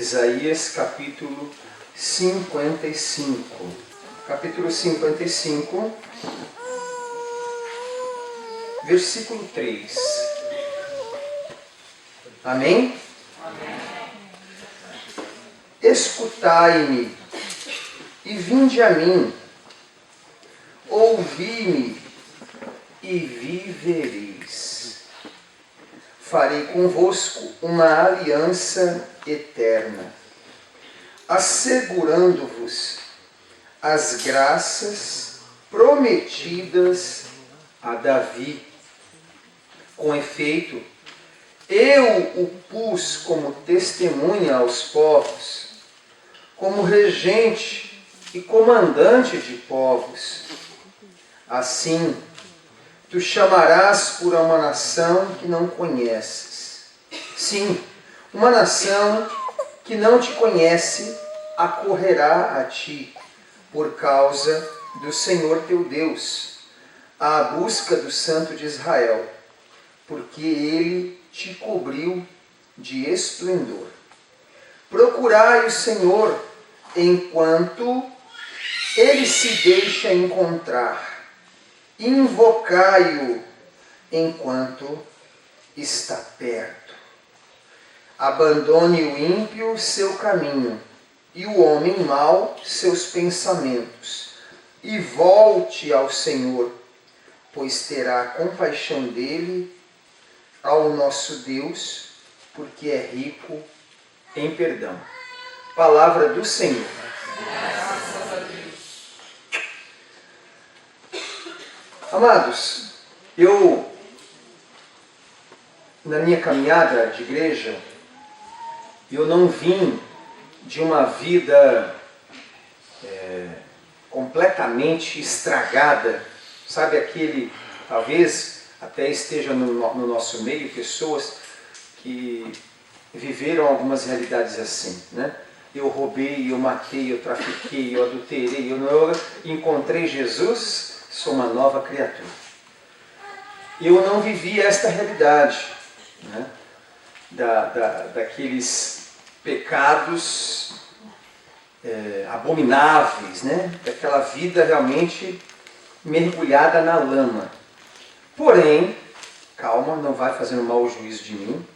Isaías capítulo 55. Capítulo 55, versículo 3. Amém? Amém. Escutai-me e vinde a mim, ouvi-me e vivereis. Farei convosco uma aliança eterna, assegurando-vos as graças prometidas a Davi. Com efeito, eu o pus como testemunha aos povos, como regente e comandante de povos. Assim, tu chamarás por uma nação que não conheces. Sim, uma nação que não te conhece acorrerá a ti, por causa do Senhor teu Deus, à busca do Santo de Israel, porque ele te cobriu de esplendor. Procurai o Senhor enquanto ele se deixa encontrar. Invocai-o enquanto está perto. Abandone o ímpio seu caminho e o homem mau seus pensamentos, e volte ao Senhor, pois terá compaixão dele, ao nosso Deus, porque é rico em perdão. Palavra do Senhor. Graças a Deus. Amados, na minha caminhada de igreja, eu não vim de uma vida completamente estragada, sabe, talvez até esteja no nosso meio pessoas que viveram algumas realidades assim, né? Eu roubei, eu matei, eu trafiquei, eu adulterei, eu encontrei Jesus, sou uma nova criatura. Eu não vivi esta realidade, né? Daqueles pecados abomináveis, né? Daquela vida realmente mergulhada na lama. Porém, calma, não vai fazendo mau juízo de mim.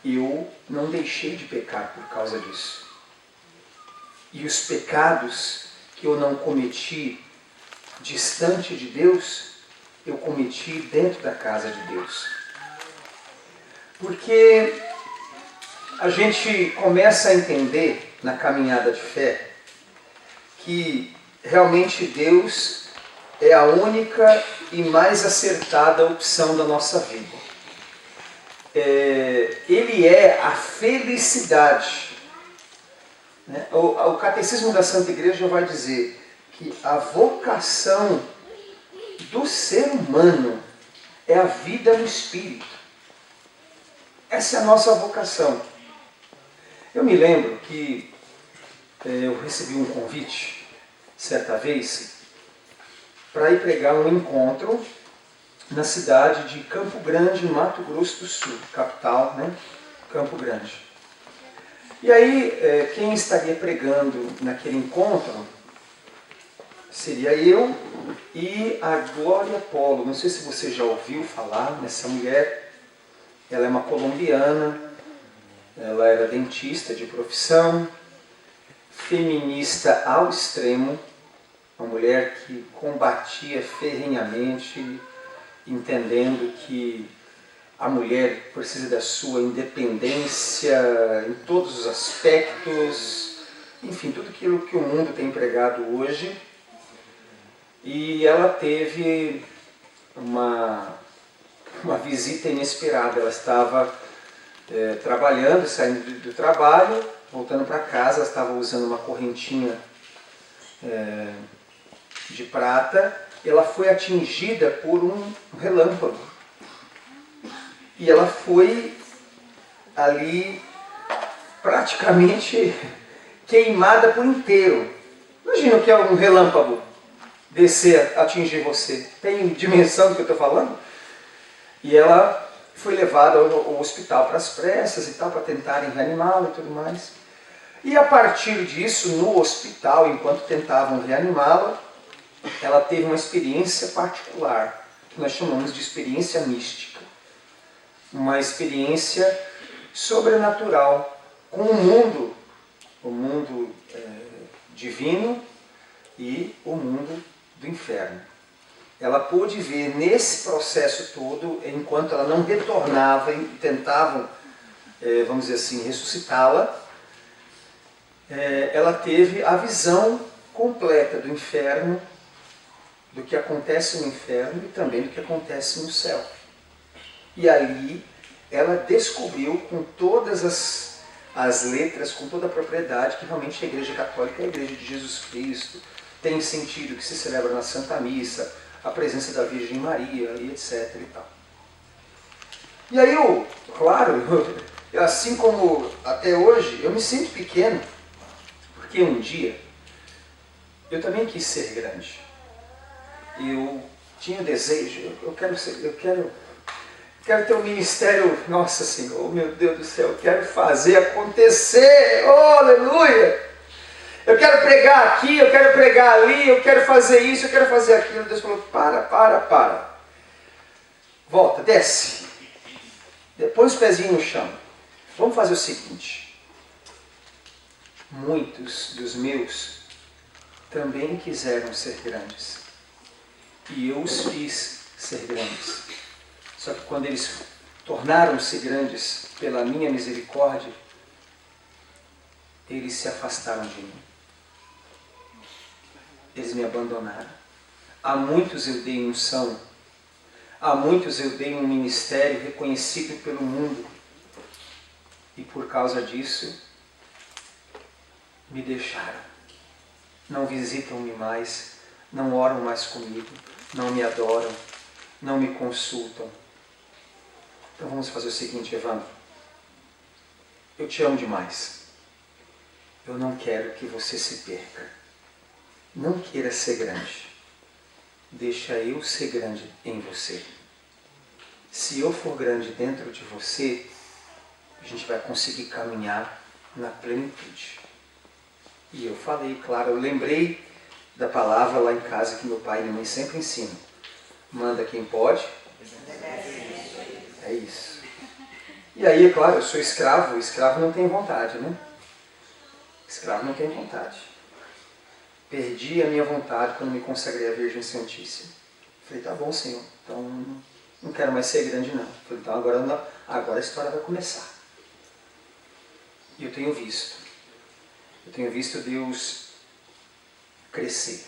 Eu não deixei de pecar por causa disso. E os pecados que eu não cometi distante de Deus, eu cometi dentro da casa de Deus. Porque a gente começa a entender na caminhada de fé que realmente Deus é a única e mais acertada opção da nossa vida. Ele é a felicidade. Né? O Catecismo da Santa Igreja vai dizer que a vocação do ser humano é a vida no Espírito. Essa é a nossa vocação. Eu me lembro que eu recebi um convite, certa vez, para ir pregar um encontro na cidade de Campo Grande, Mato Grosso do Sul, capital, né? Campo Grande. E aí, quem estaria pregando naquele encontro seria eu e a Glória Polo. Não sei se você já ouviu falar nessa mulher. Ela é uma colombiana, ela era dentista de profissão, feminista ao extremo, uma mulher que combatia ferrenhamente, entendendo que a mulher precisa da sua independência em todos os aspectos, enfim, tudo aquilo que o mundo tem pregado hoje. E ela teve uma visita inesperada. Ela estava trabalhando, saindo do trabalho, voltando para casa. Ela estava usando uma correntinha de prata. Ela foi atingida por um relâmpago. E ela foi ali praticamente queimada por inteiro. Imagina o que é um relâmpago descer, atingir você. Tem dimensão do que eu estou falando? E ela foi levada ao hospital para as pressas e tal, para tentarem reanimá-la e tudo mais. E a partir disso, no hospital, enquanto tentavam reanimá-la, ela teve uma experiência particular, que nós chamamos de experiência mística. Uma experiência sobrenatural com o mundo divino e o mundo do inferno. Ela pôde ver nesse processo todo, enquanto ela não retornava e tentavam, vamos dizer assim, ressuscitá-la, ela teve a visão completa do inferno, do que acontece no inferno e também do que acontece no céu. E ali ela descobriu com todas as letras, com toda a propriedade, que realmente a Igreja Católica é a Igreja de Jesus Cristo, tem sentido que se celebra na Santa Missa, a presença da Virgem Maria, e etc. E tal. E aí eu, assim como até hoje, eu me sinto pequeno, porque um dia eu também quis ser grande. Eu tinha desejo, eu quero ter um ministério, nossa Senhor, meu Deus do céu, eu quero fazer acontecer, oh, aleluia! Eu quero pregar aqui, eu quero pregar ali, eu quero fazer isso, eu quero fazer aquilo. Deus falou, para. Volta, desce. Põe os pezinhos no chão. Vamos fazer o seguinte. Muitos dos meus também quiseram ser grandes. E eu os fiz ser grandes. Só que quando eles tornaram-se grandes pela minha misericórdia, eles se afastaram de mim. Eles me abandonaram. A muitos eu dei unção. A muitos eu dei um ministério reconhecido pelo mundo. E por causa disso, me deixaram. Não visitam-me mais, não oram mais comigo, não me adoram, não me consultam. Então vamos fazer o seguinte, Evandro. Eu te amo demais. Eu não quero que você se perca. Não queira ser grande. Deixa eu ser grande em você. Se eu for grande dentro de você, a gente vai conseguir caminhar na plenitude. E eu falei, claro, eu lembrei da palavra lá em casa que meu pai e minha mãe sempre ensinam. Manda quem pode. É isso. E aí, é claro, eu sou escravo. Escravo não tem vontade, né? Escravo não tem vontade. Perdi a minha vontade quando me consagrei à Virgem Santíssima. Falei, tá bom, Senhor, então não quero mais ser grande, não. Falei, então agora a história vai começar. E eu tenho visto Deus crescer.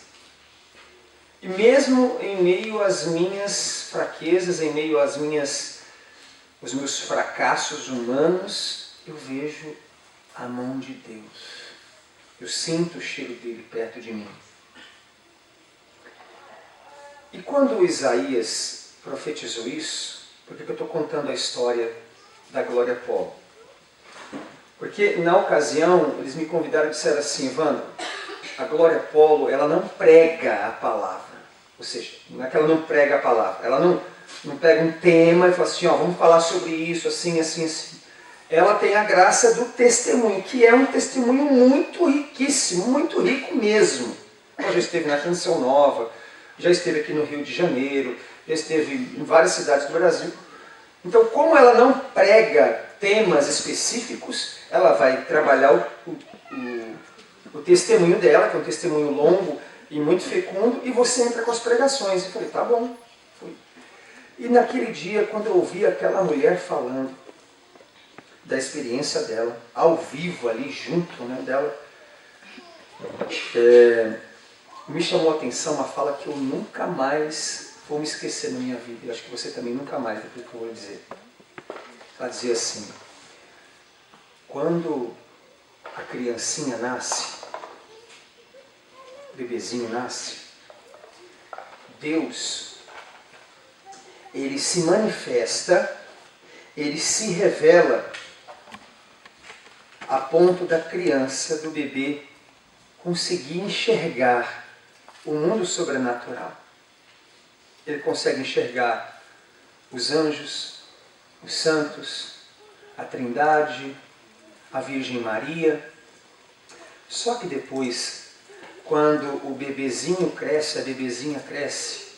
E mesmo em meio às minhas fraquezas, em meio aos meus fracassos humanos, eu vejo a mão de Deus. Eu sinto o cheiro dele perto de mim. E quando Isaías profetizou isso, por que eu estou contando a história da Glória Polo? Porque na ocasião eles me convidaram e disseram assim, Evandro, a Glória Polo, ela não prega a palavra. Ou seja, não é que ela não prega a palavra, ela não pega um tema e fala assim, vamos falar sobre isso, assim. Ela tem a graça do testemunho, que é um testemunho muito riquíssimo, muito rico mesmo. Ela já esteve na Canção Nova, já esteve aqui no Rio de Janeiro, já esteve em várias cidades do Brasil. Então, como ela não prega temas específicos, ela vai trabalhar o testemunho dela, que é um testemunho longo e muito fecundo, e você entra com as pregações. Eu falei, tá bom. Fui. E naquele dia, quando eu ouvi aquela mulher falando da experiência dela, ao vivo ali, junto dela, me chamou a atenção uma fala que eu nunca mais vou me esquecer na minha vida. Eu acho que você também nunca mais, depois que eu vou dizer. Ela dizia assim, quando a criancinha nasce, o bebezinho nasce, Deus, ele se manifesta, ele se revela a ponto da criança, do bebê, conseguir enxergar o mundo sobrenatural. Ele consegue enxergar os anjos, os santos, a Trindade, a Virgem Maria, Só que depois, quando o bebezinho cresce, a bebezinha cresce,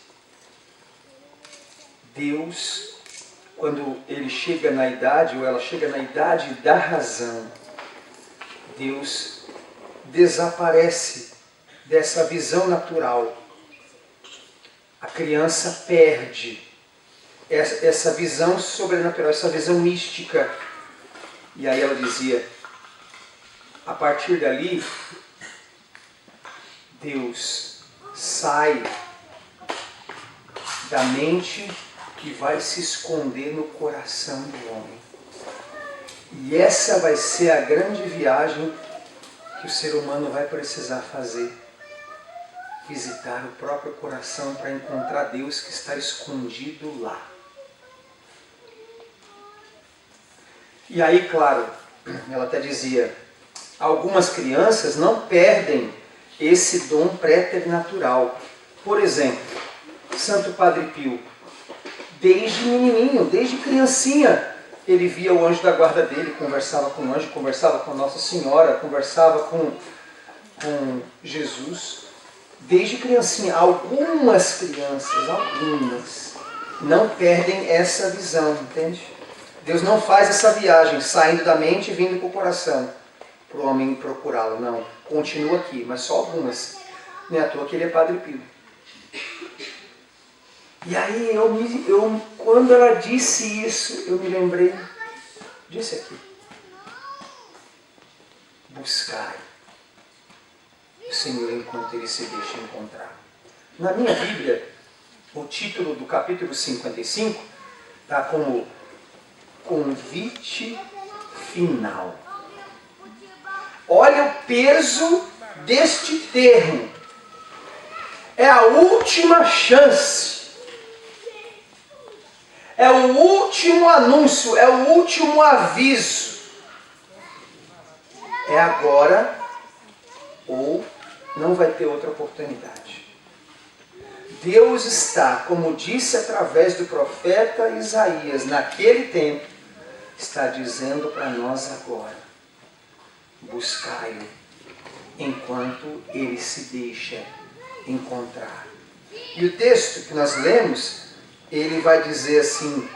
Deus, quando ele chega na idade, ou ela chega na idade da razão, Deus desaparece dessa visão natural. A criança perde essa visão sobrenatural, essa visão mística. E aí ela dizia, a partir dali, Deus sai da mente e vai se esconder no coração do homem. E essa vai ser a grande viagem que o ser humano vai precisar fazer. Visitar o próprio coração para encontrar Deus que está escondido lá. E aí, claro, ela até dizia, algumas crianças não perdem esse dom préternatural. Por exemplo, Santo Padre Pio, desde menininho, desde criancinha, ele via o anjo da guarda dele, conversava com o anjo, conversava com Nossa Senhora, conversava com Jesus. Desde criancinha, algumas crianças, não perdem essa visão, entende? Deus não faz essa viagem, saindo da mente e vindo para o coração, para o homem procurá-lo, não. Continua aqui, mas só algumas. Não é à toa que ele é Padre Pio. E aí, quando ela disse isso, eu me lembrei disso aqui. Buscai o Senhor enquanto Ele se deixa encontrar. Na minha Bíblia, o título do capítulo 55 está como Convite Final. Olha o peso deste termo. É a última chance. É o último anúncio, é o último aviso. É agora ou não vai ter outra oportunidade. Deus está, como disse através do profeta Isaías, naquele tempo, está dizendo para nós agora, buscai-o enquanto ele se deixa encontrar. E o texto que nós lemos, ele vai dizer assim,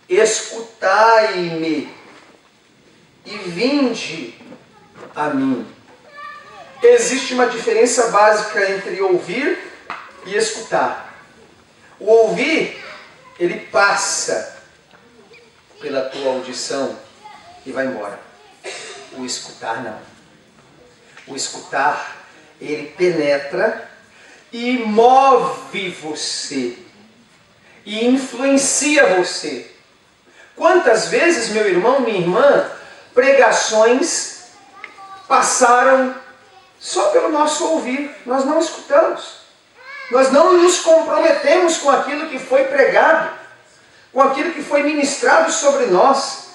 escutai-me e vinde a mim. Existe uma diferença básica entre ouvir e escutar. O ouvir, ele passa pela tua audição e vai embora. O escutar não. O escutar, ele penetra e move você. E influencia você. Quantas vezes, meu irmão, minha irmã, pregações passaram só pelo nosso ouvir. Nós não escutamos. Nós não nos comprometemos com aquilo que foi pregado, com aquilo que foi ministrado sobre nós.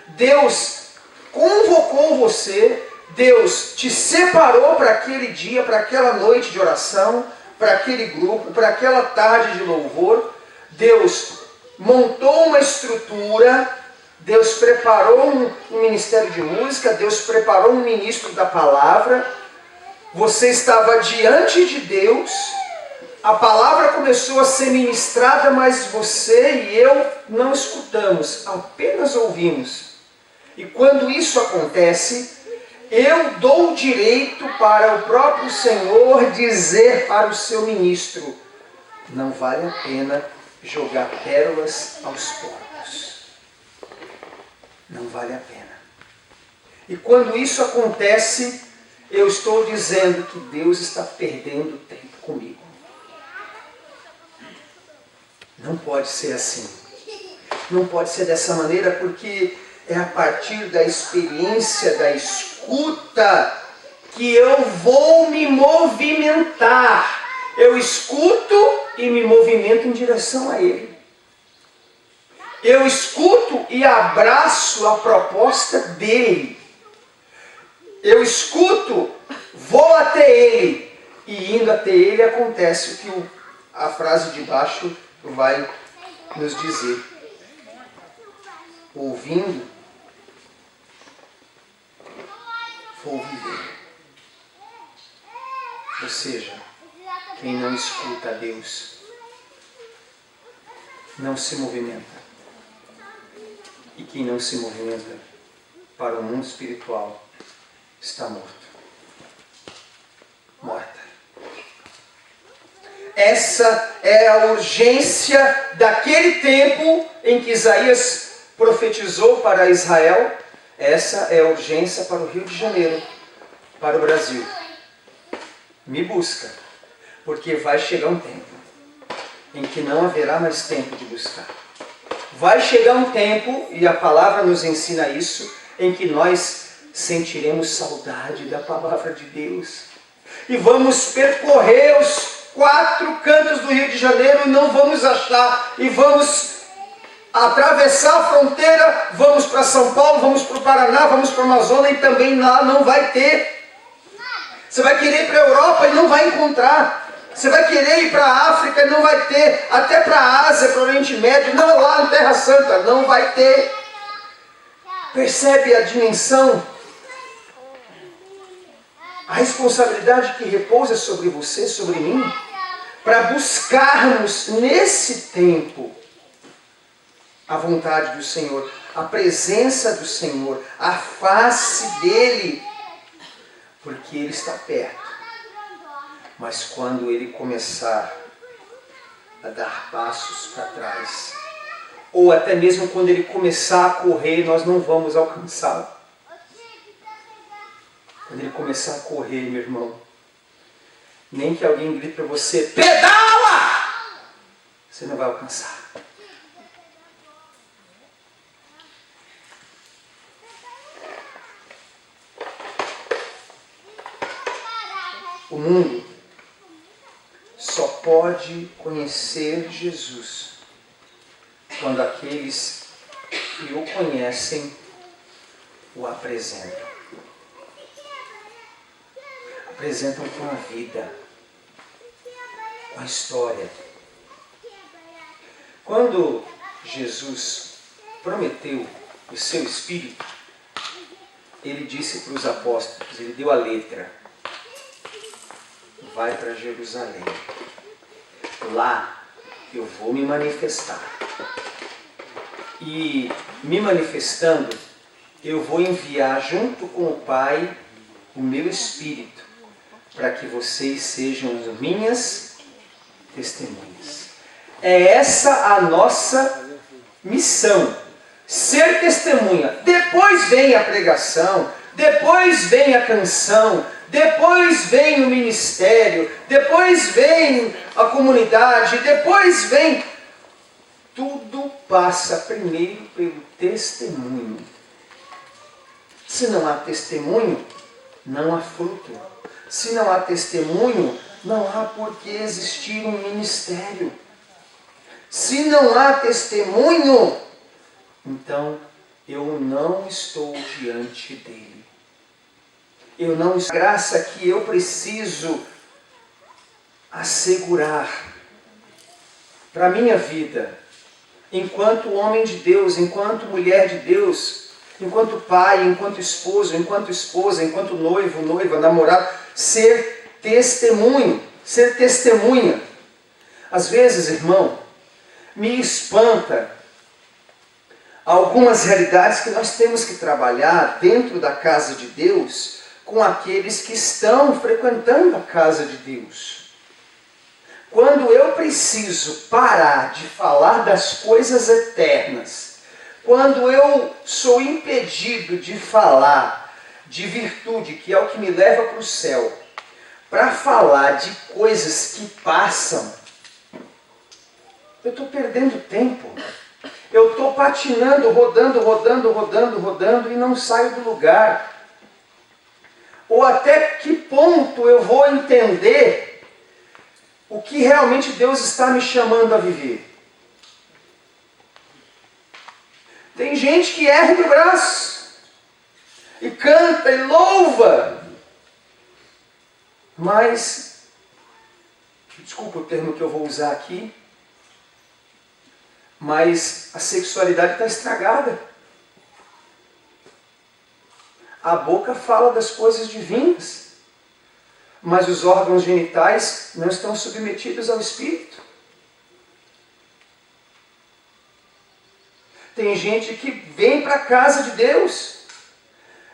Deus convocou você, Deus te separou para aquele dia, para aquela noite de oração, para aquele grupo, para aquela tarde de louvor. Deus montou uma estrutura, Deus preparou um ministério de música, Deus preparou um ministro da palavra. Você estava diante de Deus, a palavra começou a ser ministrada, mas você e eu não escutamos, apenas ouvimos. E quando isso acontece, eu dou o direito para o próprio Senhor dizer para o seu ministro, não vale a pena jogar pérolas aos porcos. Não vale a pena. E quando isso acontece, eu estou dizendo que Deus está perdendo tempo comigo. Não pode ser assim. Não pode ser dessa maneira, porque é a partir da experiência, da escuta, que eu vou me movimentar. Eu escuto e me movimento em direção a Ele. Eu escuto e abraço a proposta dEle. Eu escuto, vou até Ele. E indo até Ele acontece o que a frase de baixo vai nos dizer. Ouvindo, vou viver. Ou seja, quem não escuta a Deus não se movimenta. E quem não se movimenta para o mundo espiritual está morto. Morta. Essa é a urgência daquele tempo em que Isaías profetizou para Israel. Essa é a urgência para o Rio de Janeiro, para o Brasil. Me busca, porque vai chegar um tempo em que não haverá mais tempo de buscar. Vai chegar um tempo, e a palavra nos ensina isso, em que nós sentiremos saudade da palavra de Deus. E vamos percorrer os 4 cantos do Rio de Janeiro e não vamos achar. E vamos atravessar a fronteira, vamos para São Paulo, vamos para o Paraná, vamos para o Amazonas e também lá não vai ter. Você vai querer ir para a Europa e não vai encontrar. Você vai querer ir para a África e não vai ter. Até para a Ásia, para o Oriente Médio, não, lá na Terra Santa, não vai ter. Percebe a dimensão? A responsabilidade que repousa sobre você, sobre mim, para buscarmos nesse tempo a vontade do Senhor, a presença do Senhor, a face dEle, porque Ele está perto. Mas quando Ele começar a dar passos para trás, ou até mesmo quando Ele começar a correr, nós não vamos alcançá-lo. Quando Ele começar a correr, meu irmão, nem que alguém grite para você, pedala! Você não vai alcançar. O mundo só pode conhecer Jesus quando aqueles que o conhecem o apresentam. Apresentam com a vida, com a história. Quando Jesus prometeu o seu Espírito, Ele disse para os apóstolos, Ele deu a letra: vai para Jerusalém. Lá eu vou me manifestar. E me manifestando, eu vou enviar junto com o Pai o meu Espírito, para que vocês sejam as minhas testemunhas. É essa a nossa missão, ser testemunha. Depois vem a pregação, depois vem a canção, depois vem o ministério, depois vem a comunidade, depois vem... Tudo passa primeiro pelo testemunho. Se não há testemunho, não há fruto. Se não há testemunho, não há por que existir um ministério. Se não há testemunho, então eu não estou diante dele. Eu não... A graça que eu preciso assegurar para a minha vida, enquanto homem de Deus, enquanto mulher de Deus, enquanto pai, enquanto esposo, enquanto esposa, enquanto noivo, noiva, namorado, ser testemunho, ser testemunha. Às vezes, irmão, me espanta algumas realidades que nós temos que trabalhar dentro da casa de Deus com aqueles que estão frequentando a casa de Deus. Quando eu preciso parar de falar das coisas eternas, quando eu sou impedido de falar de virtude, que é o que me leva para o céu, para falar de coisas que passam, eu estou perdendo tempo. Eu estou patinando, rodando e não saio do lugar. Ou até que ponto eu vou entender o que realmente Deus está me chamando a viver. Tem gente que ergue o braço e canta e louva, mas, desculpa o termo que eu vou usar aqui, mas a sexualidade está estragada. A boca fala das coisas divinas, mas os órgãos genitais não estão submetidos ao Espírito. Tem gente que vem para a casa de Deus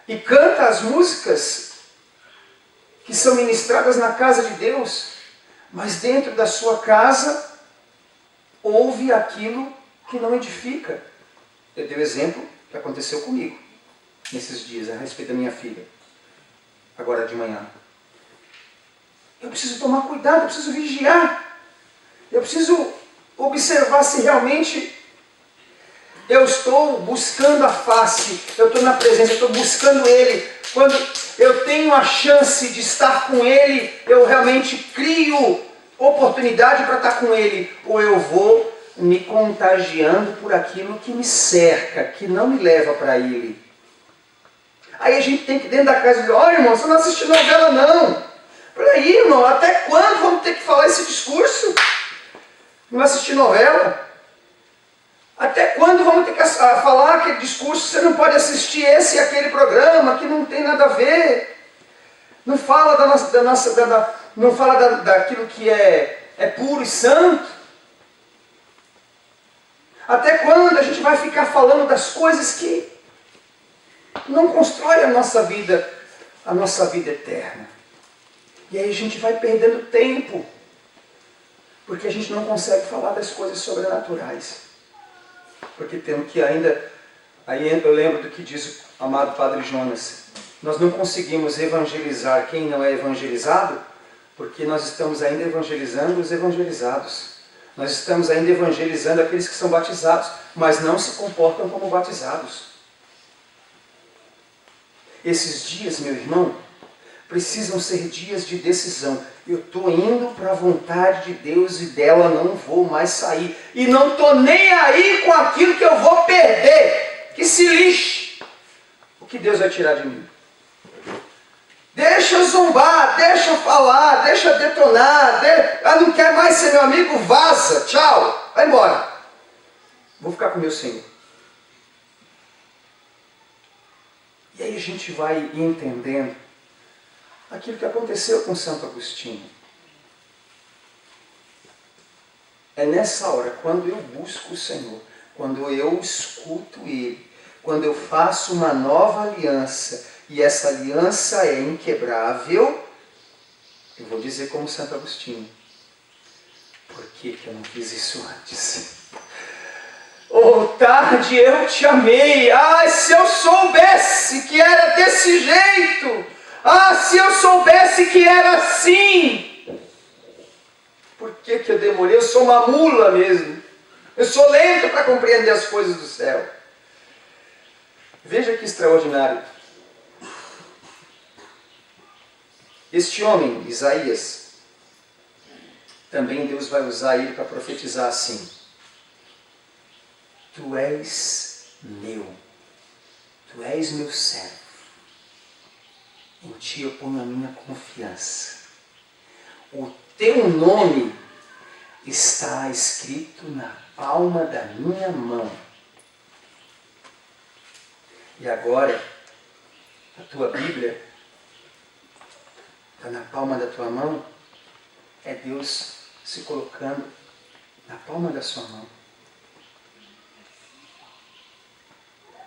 e canta as músicas que são ministradas na casa de Deus, mas dentro da sua casa ouve aquilo que não edifica. Eu dei o exemplo que aconteceu comigo nesses dias, a respeito da minha filha, agora de manhã. Eu preciso tomar cuidado, eu preciso vigiar, eu preciso observar se realmente eu estou buscando a face, eu estou na presença, eu estou buscando Ele. Quando eu tenho a chance de estar com Ele, eu realmente crio oportunidade para estar com Ele, ou eu vou me contagiando por aquilo que me cerca, que não me leva para Ele. Aí a gente tem que dentro da casa dizer, olha irmão, você não assiste novela não. Peraí irmão, até quando vamos ter que falar esse discurso? Não assistir novela? Até quando vamos ter que falar aquele discurso? Você não pode assistir esse e aquele programa que não tem nada a ver. Não fala não fala daquilo que é puro e santo. Até quando a gente vai ficar falando das coisas que não constroem a nossa vida eterna? E aí a gente vai perdendo tempo, porque a gente não consegue falar das coisas sobrenaturais. Porque temos que aí eu lembro do que diz o amado Padre Jonas, nós não conseguimos evangelizar quem não é evangelizado, porque nós estamos ainda evangelizando os evangelizados. Nós estamos ainda evangelizando aqueles que são batizados, mas não se comportam como batizados. Esses dias, meu irmão, precisam ser dias de decisão. Eu estou indo para a vontade de Deus e dela não vou mais sair. E não estou nem aí com aquilo que eu vou perder. Que se lixe. O que Deus vai tirar de mim? Deixa eu zombar, deixa eu falar, deixa eu detonar. Não quer mais ser meu amigo? Vaza, tchau, vai embora. Vou ficar com o meu Senhor. E aí a gente vai entendendo aquilo que aconteceu com Santo Agostinho. É nessa hora, quando eu busco o Senhor, quando eu escuto Ele, quando eu faço uma nova aliança, e essa aliança é inquebrável, eu vou dizer como Santo Agostinho, por que eu não fiz isso antes? Oh, tarde eu te amei, se eu soubesse que era desse jeito, se eu soubesse que era assim, por que eu demorei? Eu sou uma mula mesmo, eu sou lento para compreender as coisas do céu. Veja que extraordinário. Este homem, Isaías, também Deus vai usar ele para profetizar assim: Tu és meu servo, em ti eu ponho a minha confiança. O teu nome está escrito na palma da minha mão. E agora, a tua Bíblia está na palma da tua mão, é Deus se colocando na palma da sua mão.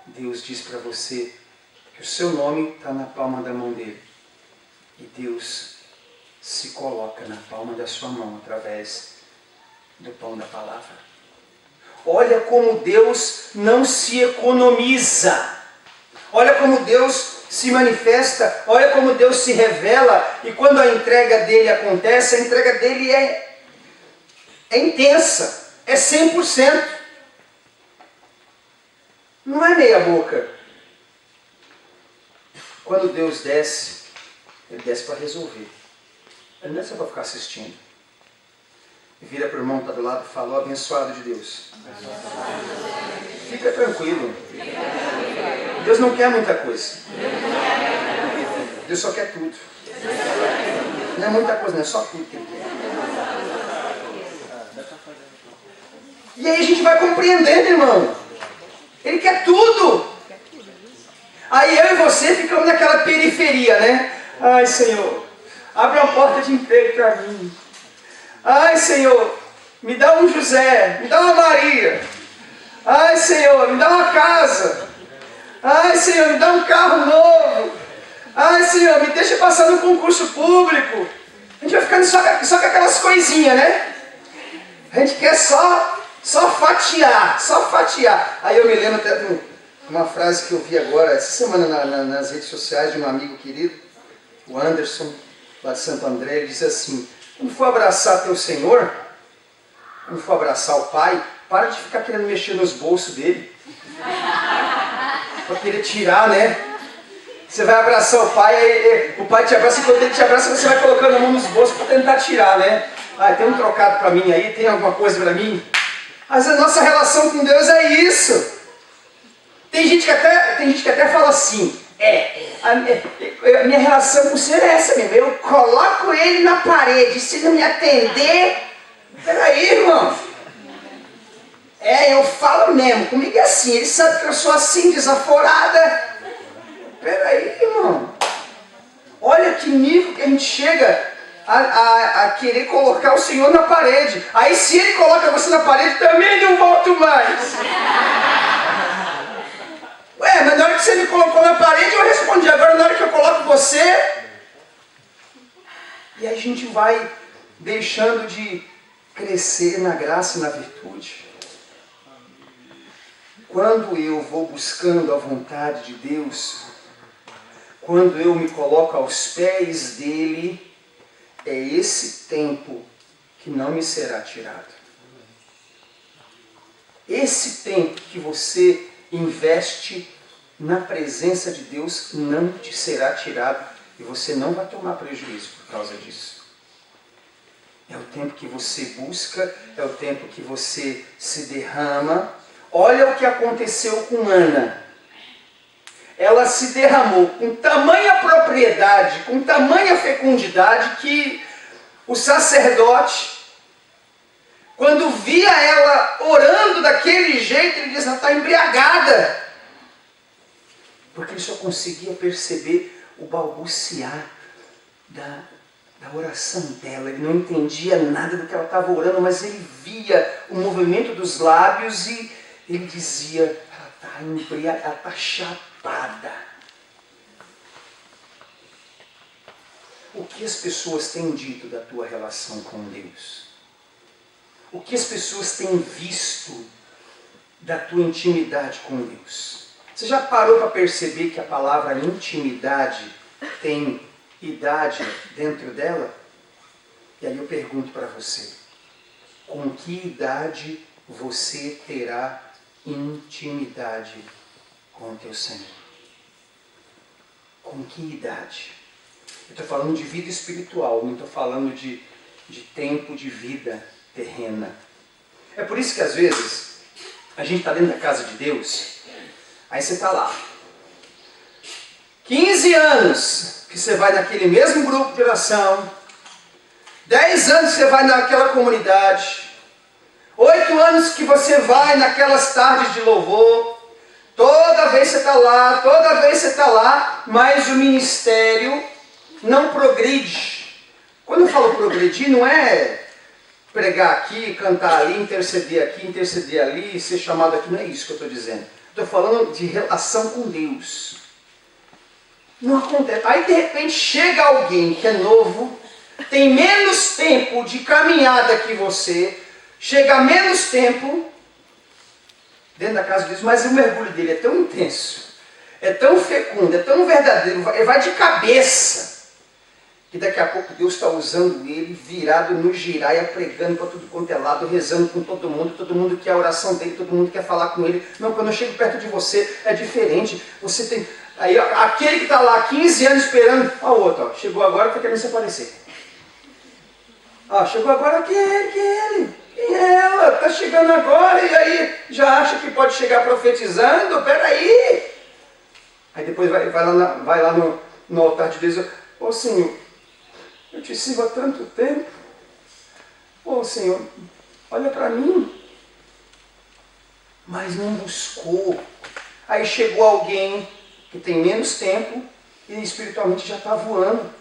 Deus diz para você que o seu nome está na palma da mão dele. E Deus se coloca na palma da sua mão através do pão da palavra. Olha como Deus não se economiza. Olha como Deus se manifesta, olha como Deus se revela, e quando a entrega dele acontece, a entrega dele é intensa, é 100%. Não é meia boca. Quando Deus desce, Ele desce para resolver. Ele não é só para ficar assistindo. Vira para o irmão que está do lado e fala: abençoado de Deus. Fica tranquilo. Deus não quer muita coisa. Deus só quer tudo. Não é muita coisa, não é só tudo que Ele quer. E aí a gente vai compreendendo, irmão. Ele quer tudo. Aí eu e você ficamos naquela periferia, né? Ai, Senhor. abre uma porta de emprego para mim. Ai, Senhor, me dá um José, me dá uma Maria. Ai, Senhor, me dá uma casa. Ai, Senhor, me dá um carro novo. Ai, Senhor, me deixa passar no concurso público. A gente vai ficando só com aquelas coisinhas, né? A gente quer só fatiar, só fatiar. Aí eu me lembro até de uma frase que eu vi agora, essa semana nas redes sociais, de um amigo querido, o Anderson, lá de Santo André. Ele diz assim: quando for abraçar teu Senhor, quando for abraçar o Pai, para de ficar querendo mexer nos bolsos dele. Para querer tirar, né? Você vai abraçar o Pai, aí o Pai te abraça, e quando ele te abraça, você vai colocando a mão nos bolsos para tentar tirar, né? Ah, tem um trocado para mim aí, tem alguma coisa para mim? Mas a nossa relação com Deus é isso. Tem gente que até fala assim: a minha relação com o Senhor é essa mesmo, eu coloco ele na parede, se não me atender, peraí, irmão. Eu falo mesmo, comigo é assim, ele sabe que eu sou assim, desaforada. Peraí, irmão. Olha que nível que a gente chega a querer colocar o Senhor na parede. Aí se ele coloca você na parede, também não volto mais. Mas na hora que você me colocou na parede, eu respondi. Agora na hora que eu coloco você... E aí a gente vai deixando de crescer na graça e na virtude. Quando eu vou buscando a vontade de Deus, quando eu me coloco aos pés dele, é esse tempo que não me será tirado. Esse tempo que você investe na presença de Deus não te será tirado e você não vai tomar prejuízo por causa disso. É o tempo que você busca, é o tempo que você se derrama. Olha o que aconteceu com Ana. Ela se derramou com tamanha propriedade, com tamanha fecundidade, que o sacerdote, quando via ela orando daquele jeito, ele diz: ela está embriagada. Porque ele só conseguia perceber o balbuciar da oração dela. Ele não entendia nada do que ela estava orando, mas ele via o movimento dos lábios e ele dizia: ela está embriagada, ela está chapada. O que as pessoas têm dito da tua relação com Deus? O que as pessoas têm visto da tua intimidade com Deus? Você já parou para perceber que a palavra intimidade tem idade dentro dela? E aí eu pergunto para você: com que idade você terá intimidade com o teu Senhor? Com que idade? Eu estou falando de vida espiritual, não estou falando de tempo de vida terrena. É por isso que às vezes a gente está dentro da casa de Deus, aí você está lá, 15 anos que você vai naquele mesmo grupo de oração, 10 anos que você vai naquela comunidade, 8 anos que você vai naquelas tardes de louvor, toda vez você está lá, mas o ministério não progride. Quando eu falo progredir, não é pregar aqui, cantar ali, interceder ali, ser chamado aqui, não é isso que eu estou dizendo. Estou falando de relação com Deus. Não acontece. Aí de repente chega alguém que é novo, tem menos tempo de caminhada que você, chega a menos tempo dentro da casa de Deus, mas o mergulho dele é tão intenso, é tão fecundo, é tão verdadeiro, ele vai de cabeça, que daqui a pouco Deus está usando ele, virado no giraia, pregando para tudo quanto é lado, rezando com todo mundo quer a oração dele, todo mundo quer falar com ele. Não, quando eu chego perto de você, é diferente. Você tem... Aí aquele que está lá há 15 anos esperando, ó o outro, ó, chegou agora, está querendo se aparecer. Ó, chegou agora, quem é ele? Quem é ela? Está chegando agora e aí já acha que pode chegar profetizando? Peraí! Aí depois vai lá no altar de Deus, ô Senhor, eu te sirvo há tanto tempo. Ô Senhor, olha para mim. Mas não buscou. Aí chegou alguém que tem menos tempo e espiritualmente já está voando.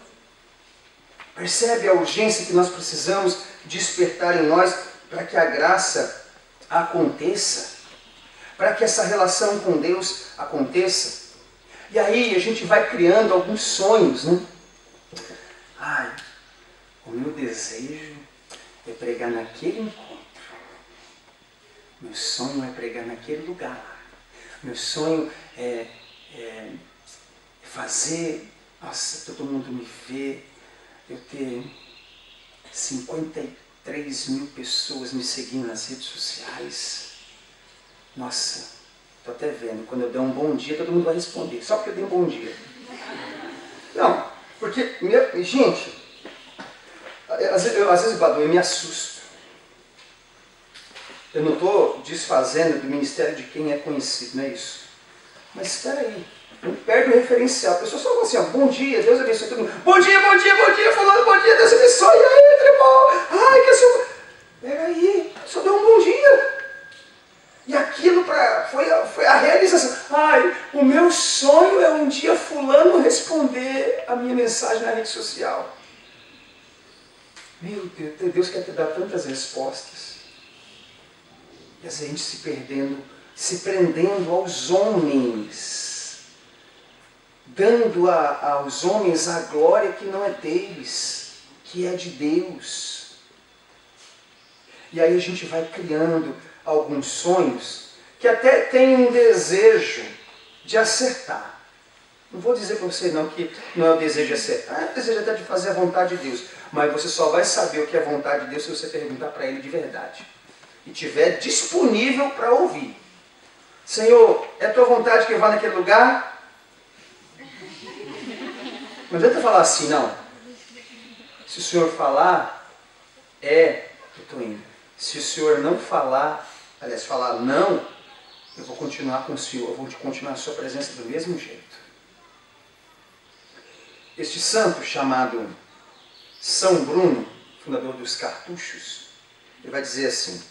Percebe a urgência que nós precisamos despertar em nós para que a graça aconteça, para que essa relação com Deus aconteça. E aí a gente vai criando alguns sonhos, né? Ai, o meu desejo é pregar naquele encontro. Meu sonho é pregar naquele lugar lá. Meu sonho é fazer, nossa, todo mundo me ver, eu ter 53 mil pessoas me seguindo nas redes sociais. Nossa, estou até vendo, quando eu der um bom dia, todo mundo vai responder, só porque eu dei um bom dia. Não, porque, gente, às vezes, Badu, eu me assusto. Eu não estou desfazendo do ministério de quem é conhecido, não é isso. Mas espera aí, não perde o referencial. A pessoa só fala assim, ó, bom dia, Deus abençoe todo mundo. Bom dia, fulano, bom dia, Deus abençoe. E aí, tremão, ai, que assim. Espera aí, só deu um bom dia. E aquilo foi a realização. Ai, o meu sonho é um dia fulano responder a minha mensagem na rede social. Meu Deus, Deus quer te dar tantas respostas. E a gente se perdendo, se prendendo aos homens, dando aos homens a glória que não é deles, que é de Deus. E aí a gente vai criando alguns sonhos que até tem um desejo de acertar. Não vou dizer para você não que não é o desejo de acertar, é o desejo até de fazer a vontade de Deus. Mas você só vai saber o que é a vontade de Deus se você perguntar para Ele de verdade. E estiver disponível para ouvir. Senhor, é a tua vontade que eu vá naquele lugar? Não adianta falar assim, não. Se o Senhor falar, eu estou indo. Se o Senhor não falar, aliás, falar não, eu vou continuar com o Senhor, eu vou continuar a sua presença do mesmo jeito. Este santo chamado São Bruno, fundador dos cartuchos, ele vai dizer assim: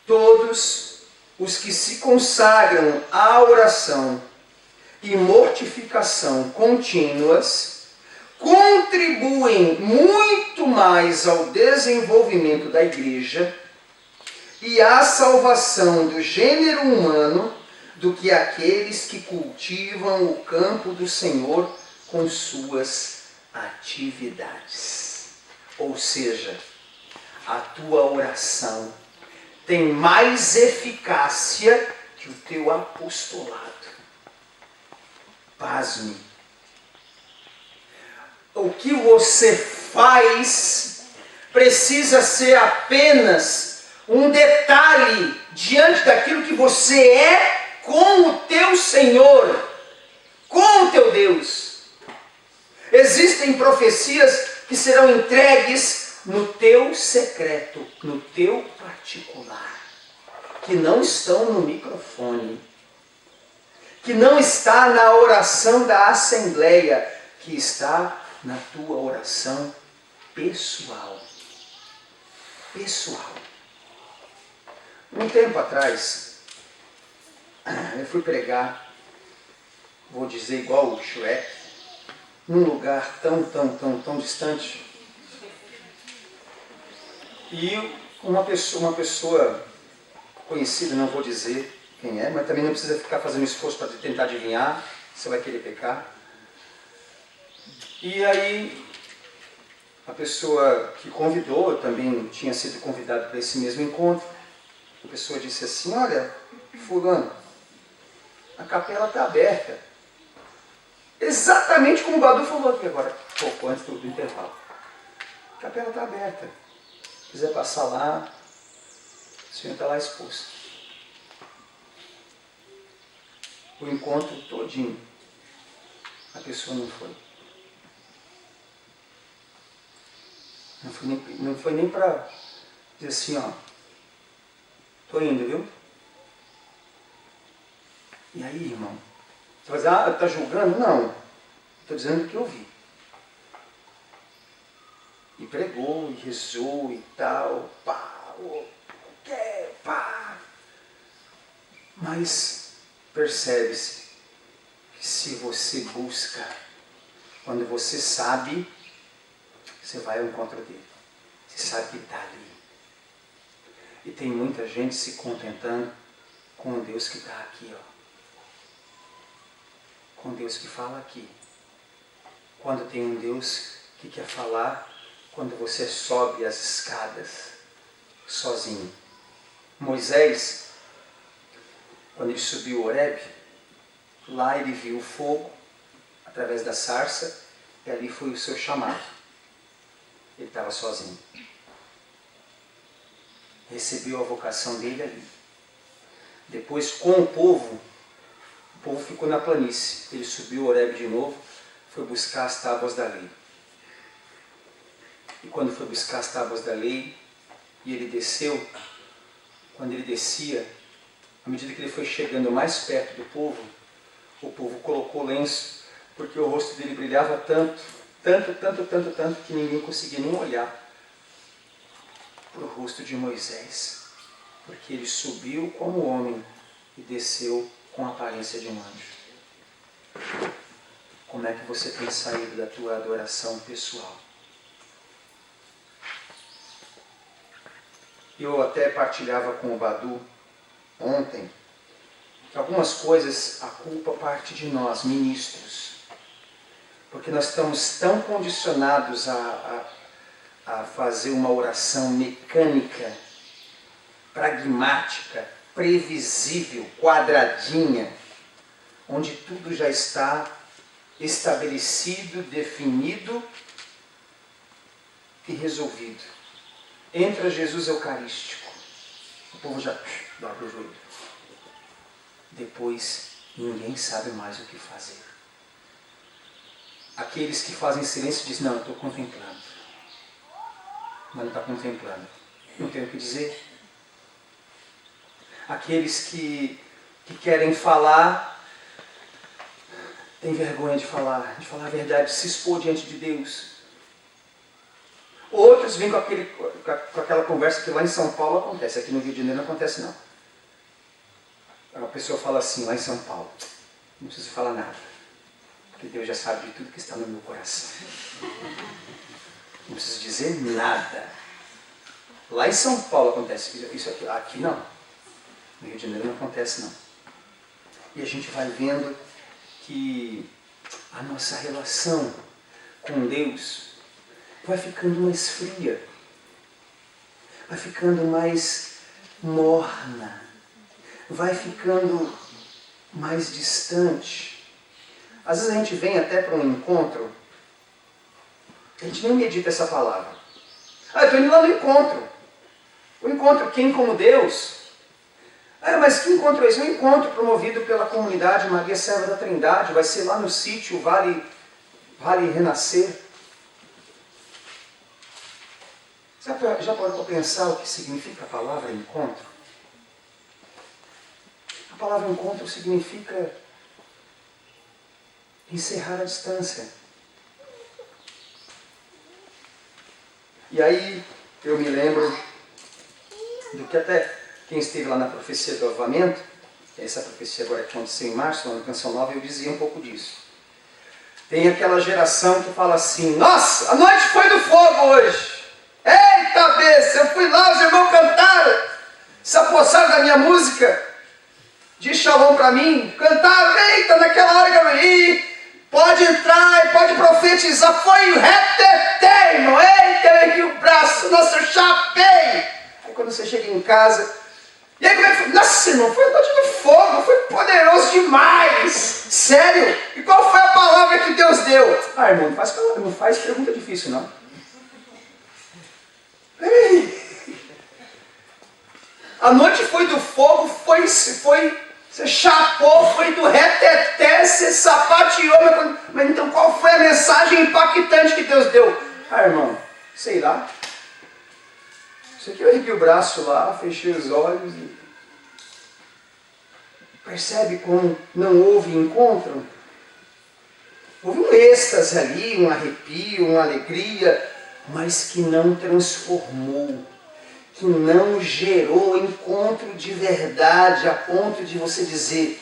todos os que se consagram à oração e mortificação contínuas contribuem muito mais ao desenvolvimento da igreja e à salvação do gênero humano do que aqueles que cultivam o campo do Senhor com suas atividades. Ou seja, a tua oração tem mais eficácia que o teu apostolado. Pasme. O que você faz precisa ser apenas um detalhe diante daquilo que você é com o teu Senhor, com o teu Deus. Existem profecias que serão entregues no teu secreto, no teu particular, que não estão no microfone, que não está na oração da assembleia, que está na tua oração pessoal. Pessoal. Um tempo atrás, eu fui pregar, vou dizer igual o Shrek, num lugar tão distante. E uma pessoa conhecida, não vou dizer quem é, mas também não precisa ficar fazendo esforço para tentar adivinhar, você vai querer pecar. E aí, a pessoa que convidou, eu também tinha sido convidado para esse mesmo encontro, a pessoa disse assim: olha, fulano, a capela está aberta. Exatamente como o Badu falou aqui agora, pouco antes do intervalo. A capela está aberta. Se quiser passar lá, o senhor está lá exposto. O encontro todinho, a pessoa não foi. Não foi nem para dizer assim, ó, estou indo, viu? E aí, irmão? Você vai dizer, está julgando? Não. Estou dizendo o que eu vi. E pregou, e rezou, e tal, pá, pá. Mas percebe-se que se você busca, quando você sabe, você vai ao encontro dele. Você sabe que ele está ali. E tem muita gente se contentando com o Deus que está aqui, ó. Com Deus que fala aqui. Quando tem um Deus que quer falar quando você sobe as escadas sozinho. Moisés, quando ele subiu o Horebe, lá ele viu o fogo através da sarça e ali foi o seu chamado. Ele estava sozinho. Recebeu a vocação dele ali. Depois, com o povo ficou na planície. Ele subiu o Horebe de novo, foi buscar as tábuas da lei. E quando foi buscar as tábuas da lei, e ele desceu, quando ele descia, à medida que ele foi chegando mais perto do povo, o povo colocou lenço, porque o rosto dele brilhava tanto, que ninguém conseguia nem olhar para o rosto de Moisés, porque ele subiu como homem e desceu com a aparência de um anjo. Como é que você tem saído da tua adoração pessoal? Eu até partilhava com o Badu ontem que algumas coisas a culpa parte de nós, ministros, porque nós estamos tão condicionados a fazer uma oração mecânica, pragmática, previsível, quadradinha, onde tudo já está estabelecido, definido e resolvido. Entra Jesus Eucarístico, o povo já dobra o joelho. Depois, ninguém sabe mais o que fazer. Aqueles que fazem silêncio dizem, não, eu estou contemplando. Mas não está contemplando. Não tem o que dizer. Aqueles que querem falar, têm vergonha de falar a verdade, de se expor diante de Deus. Outros vêm com aquela conversa que lá em São Paulo acontece, aqui no Rio de Janeiro não acontece não. A pessoa fala assim, lá em São Paulo, não preciso falar nada, porque Deus já sabe de tudo que está no meu coração. Não preciso dizer nada. Lá em São Paulo acontece isso aqui não. No Rio de Janeiro não acontece não. E a gente vai vendo que a nossa relação com Deus vai ficando mais fria, vai ficando mais morna, vai ficando mais distante. Às vezes a gente vem até para um encontro, a gente nem medita essa palavra. Eu estou indo lá no encontro. O encontro, quem como Deus? Mas que encontro é esse? Um encontro promovido pela comunidade Maria Serva da Trindade, vai ser lá no sítio Vale Renascer. Já parou para pensar o que significa a palavra encontro? A palavra encontro significa encerrar a distância. E aí eu me lembro do que até quem esteve lá na profecia do avivamento, essa profecia agora que aconteceu em março, na Canção Nova, eu dizia um pouco disso. Tem aquela geração que fala assim, nossa, a noite foi do fogo hoje. Eita besta, eu fui lá, os irmãos cantaram, se apossaram da minha música, de Shalom para mim, cantaram, eita, naquela hora que eu ia, pode entrar e pode profetizar, foi o retetê, irmão, eita, aqui o braço, nossa, eu chapei. Aí quando você chega em casa, e aí como é que foi? Nossa, irmão, foi a noite do fogo, foi poderoso demais, sério, e qual foi a palavra que Deus deu? Irmão, não faz pergunta difícil não. A noite foi do fogo, você chapou, foi do reteté, você sapateou, mas então qual foi a mensagem impactante que Deus deu? Irmão, sei lá. Isso aqui eu ergui o braço lá, fechei os olhos e... Percebe como não houve encontro? Houve um êxtase ali, um arrepio, uma alegria, mas que não transformou, que não gerou encontro de verdade, a ponto de você dizer,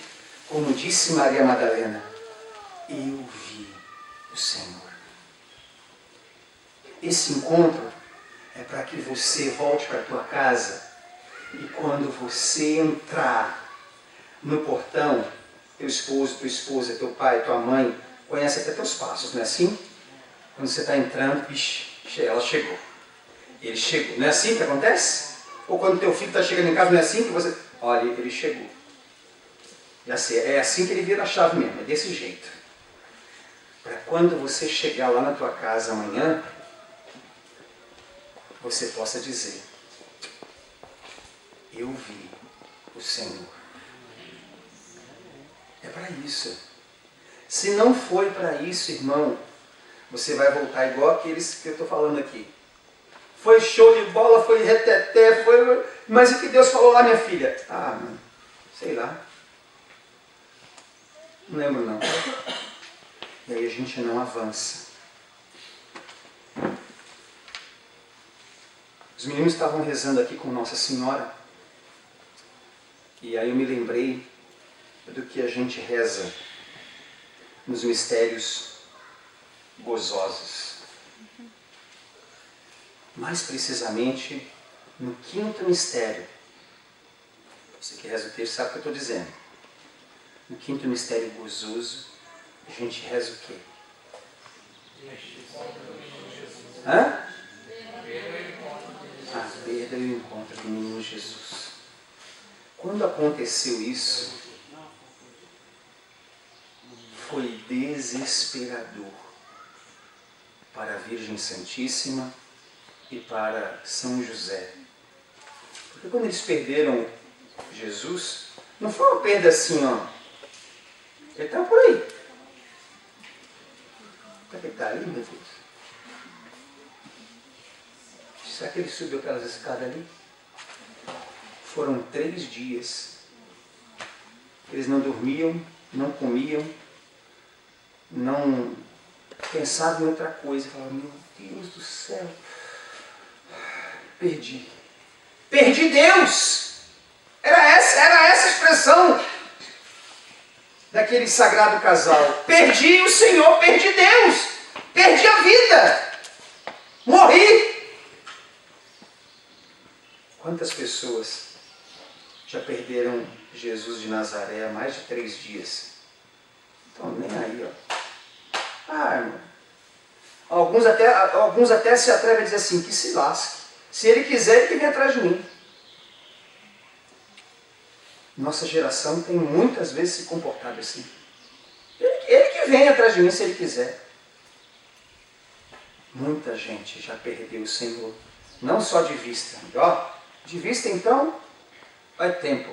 como disse Maria Madalena, eu vi o Senhor. esse encontro é para que você volte para a tua casa e quando você entrar no portão, teu esposo, tua esposa, teu pai, tua mãe, conhece até teus passos, não é assim? Quando você está entrando, ela chegou. Ele chegou. Não é assim que acontece? Ou quando teu filho está chegando em casa, não é assim que você... Olha, ele chegou. É assim que ele vira a chave mesmo, é desse jeito. Para quando você chegar lá na tua casa amanhã, você possa dizer: eu vi o Senhor. É para isso. Se não foi para isso, irmão, você vai voltar igual aqueles que eu estou falando aqui. Foi show de bola, foi reteté, foi... Mas o que Deus falou lá, minha filha? Ah, sei lá. Não lembro não. E aí a gente não avança. Os meninos estavam rezando aqui com Nossa Senhora. E aí eu me lembrei do que a gente reza nos mistérios gozosos. Mais precisamente no 5º mistério. Você que reza o texto sabe o que eu estou dizendo. No 5º mistério gozoso, a gente reza o quê? Hã? A perda e o encontro do menino Jesus. Quando aconteceu isso, foi desesperador para a Virgem Santíssima e para São José. Porque quando eles perderam Jesus, não foi uma perda assim, ó. Ele estava por aí. Será que ele está ali, meu Deus? Será que ele subiu aquelas escadas ali? Foram 3 dias. Eles não dormiam, não comiam, não pensavam em outra coisa. Falavam: meu Deus do céu, perdi. Perdi Deus! Era essa a expressão daquele sagrado casal. Perdi o Senhor, perdi Deus, perdi a vida, morri. Quantas pessoas já perderam Jesus de Nazaré há mais de 3 dias? Então, nem aí, ó. Ah, irmão. Alguns até se atrevem a dizer assim: que se lasque. Se ele quiser, ele que vem atrás de mim. Nossa geração tem muitas vezes se comportado assim. Ele que vem atrás de mim se ele quiser. Muita gente já perdeu o Senhor. Não só de vista. Ó, de vista então, vai tempo.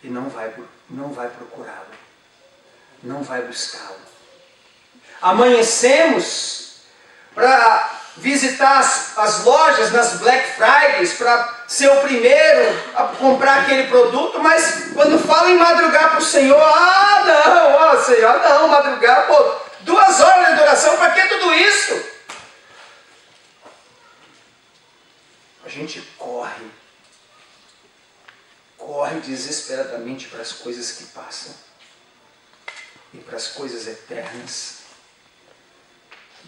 E não vai procurá-lo. Não vai buscá-lo. Amanhecemos para visitar as lojas nas Black Fridays, para ser o primeiro a comprar aquele produto, mas quando fala em madrugar para o Senhor, Senhor, não, madrugar, 2 horas de adoração, para que tudo isso? A gente corre desesperadamente para as coisas que passam e para as coisas eternas.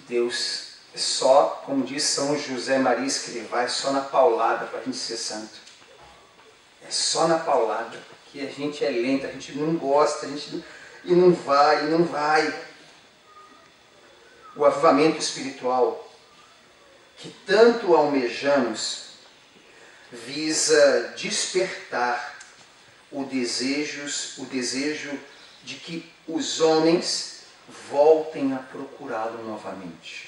Deus é só, como diz São José Maria Escrivá, é só na paulada para a gente ser santo. É só na paulada, que a gente é lento, a gente não gosta, e não vai. O avivamento espiritual que tanto almejamos visa despertar o desejo de que os homens voltem a procurá-lo novamente.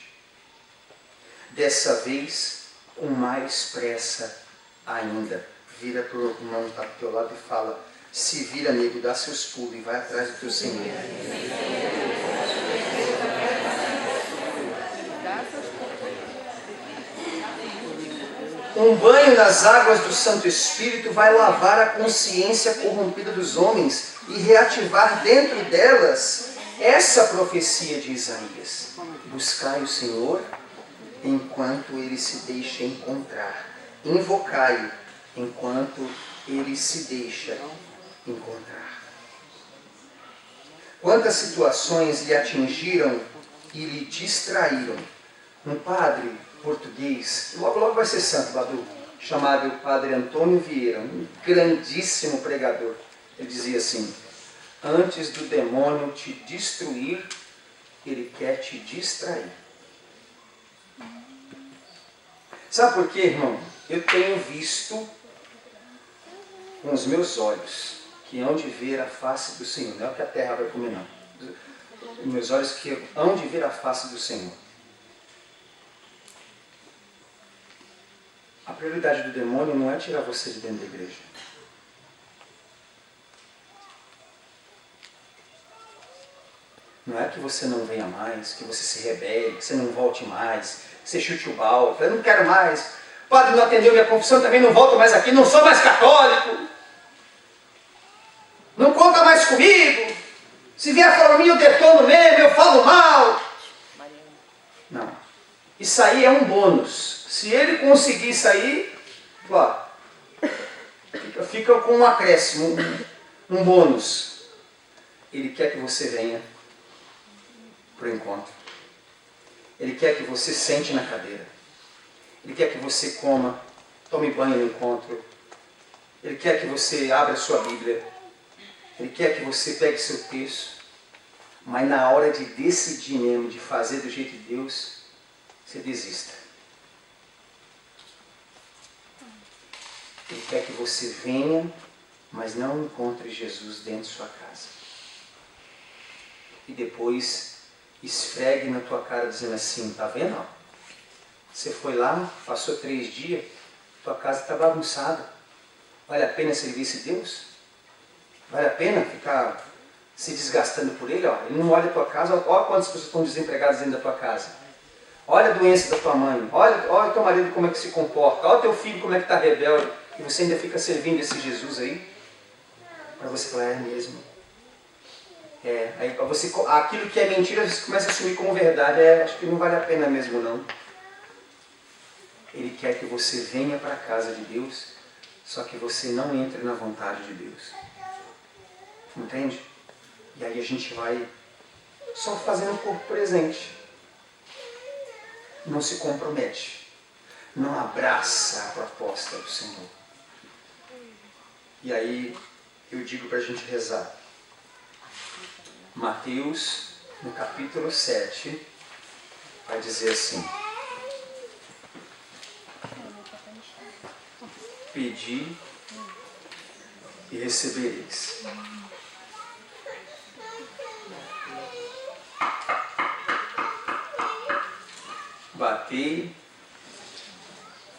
Dessa vez, com mais pressa ainda. Vira para o irmão que está do teu lado e fala: se vira, amigo, dá seus pulos e vai atrás do teu Senhor. Um banho nas águas do Santo Espírito vai lavar a consciência corrompida dos homens e reativar dentro delas essa profecia de Isaías: buscai o Senhor enquanto ele se deixa encontrar. Invocai-o enquanto ele se deixa encontrar. Quantas situações lhe atingiram e lhe distraíram, Um padre português, logo logo vai ser santo, Badu, chamado Padre Antônio Vieira, um grandíssimo pregador. Ele dizia assim: antes do demônio te destruir, ele quer te distrair. Sabe por quê, irmão? Eu tenho visto com os meus olhos que hão de ver a face do Senhor. Não é o que a terra vai comer, não. Meus olhos que hão de ver a face do Senhor. A prioridade do demônio não é tirar você de dentro da igreja. Não é que você não venha mais, que você se rebele, que você não volte mais, que você chute o balde. Eu não quero mais. O padre não atendeu minha confissão, também não volto mais aqui, não sou mais católico. Não conta mais comigo. Se vier falar mim, eu detono mesmo, eu falo mal. Não. Isso aí é um bônus. Se ele conseguir sair, claro, fica com um acréscimo, um bônus. Ele quer que você venha para o encontro. Ele quer que você sente na cadeira. Ele quer que você coma, tome banho no encontro. Ele quer que você abra sua Bíblia. Ele quer que você pegue seu texto. Mas na hora de decidir mesmo, de fazer do jeito de Deus, você desista. Ele quer que você venha, mas não encontre Jesus dentro de sua casa. E depois esfregue na tua cara dizendo assim: tá vendo? Você foi lá, passou 3 dias, tua casa está bagunçada. Vale a pena servir esse Deus? Vale a pena ficar se desgastando por ele? Ó, ele não olha a tua casa, olha quantas pessoas estão desempregadas dentro da tua casa. Olha a doença da tua mãe, olha teu marido como é que se comporta, olha teu filho como é que está rebelde, e você ainda fica servindo esse Jesus aí, para você falar: é mesmo. Aí para você, aquilo que é mentira, você começa a assumir como verdade. Acho que não vale a pena mesmo não. Ele quer que você venha para a casa de Deus, só que você não entre na vontade de Deus. Entende? E aí a gente vai só fazendo o corpo presente. Não se compromete. Não abraça a proposta do Senhor. E aí eu digo para a gente rezar. Mateus, no capítulo 7, vai dizer assim: pedi e recebereis. Batei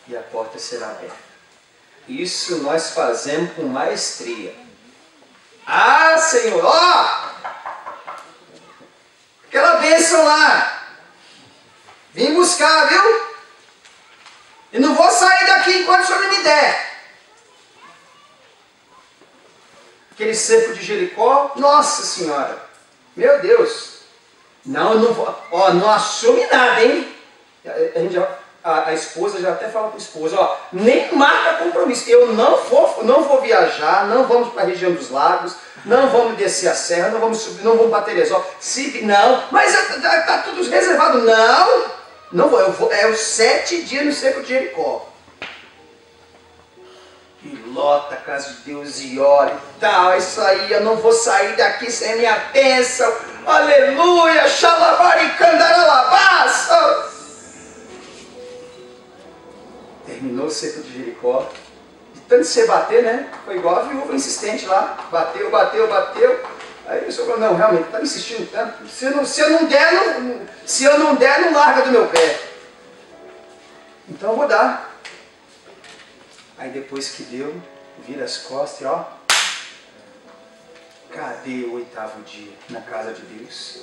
e a porta será aberta. Isso nós fazemos com maestria. Ah, Senhor, ó! Aquela bênção lá. Vim buscar, viu? E não vou sair daqui enquanto o Senhor não me der. Aquele cerco de Jericó, nossa Senhora, meu Deus. Não, eu não vou, ó, não assume nada, hein? A esposa já até fala para o esposo: ó, nem marca compromisso. Eu não vou viajar, não vamos para a região dos lagos, não vamos descer a serra, não vamos subir, não vamos para Teresópolis. Não, mas está tudo reservado. Não vou. Eu vou. É os 7 dias no cerco de Jericó. E lota a casa de Deus e ora e tal. Isso aí, eu não vou sair daqui sem a minha bênção. Aleluia, xalabaricandarabaça. Terminou o cerco de Jericó. De tanto você bater, né? Foi igual a viúva insistente lá. Bateu. Aí o senhor falou: não, realmente, está insistindo tanto. Se eu não der, não larga do meu pé. Então eu vou dar. Aí depois que deu, vira as costas e ó. Cadê o 8º dia na casa de Deus?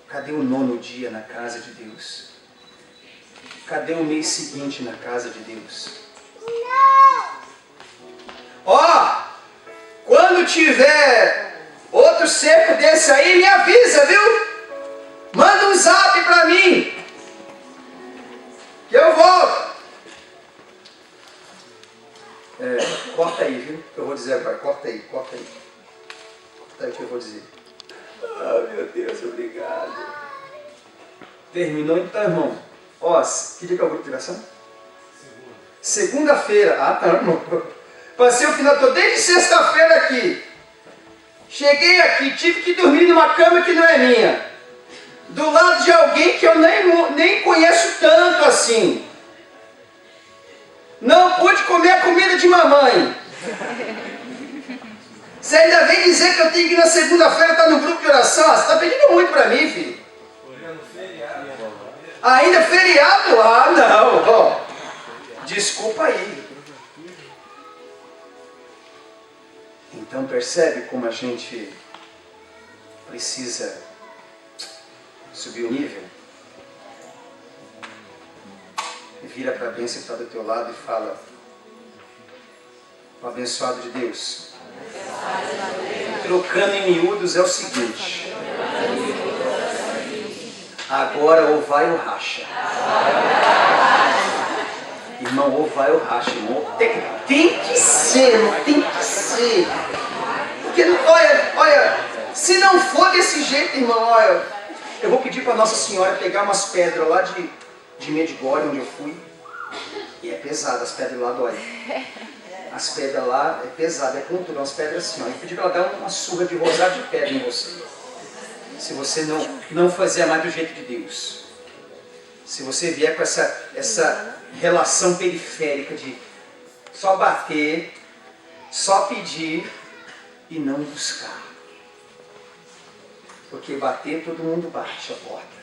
Cadê o 9º dia na casa de Deus? Cadê o mês seguinte na casa de Deus? Ó, quando tiver outro cerco desse aí, me avisa, viu? Manda um zap pra mim, que eu volto. Corta aí, viu? Eu vou dizer agora, corta aí. Corta aí o que eu vou dizer. Ah, meu Deus, obrigado. Terminou então, irmão. Ó, que dia que é o grupo de oração? Segunda-feira. Ah, tá, irmão. Passei o final, estou desde sexta-feira aqui. Cheguei aqui, tive que dormir numa cama que não é minha. Do lado de alguém que eu nem conheço tanto assim. Não pude comer a comida de mamãe. Você ainda vem dizer que eu tenho que ir na segunda-feira estar no grupo de oração? Você está pedindo muito para mim, filho. Ainda feriado? Ah, não. Ó, desculpa aí. Então percebe como a gente precisa subir o nível? Vira para a bênção que está do teu lado e fala: o abençoado de Deus. Trocando em miúdos é o seguinte: agora ou vai ou racha. Irmão, ou vai ou racha, irmão. Tem que ser, não tem que ser. Porque, olha, se não for desse jeito, irmão, olha, eu vou pedir para Nossa Senhora pegar umas pedras lá de Medjugorje, onde eu fui. E é pesado, as pedras lá dói. As pedras lá é pesado, é pontudo, umas pedras assim, ó. Eu pedi para ela dar uma surra de rosário de pedra em você. Se você não fazer mais do jeito de Deus. Se você vier com essa relação periférica de só bater, só pedir e não buscar. Porque bater, todo mundo bate a porta.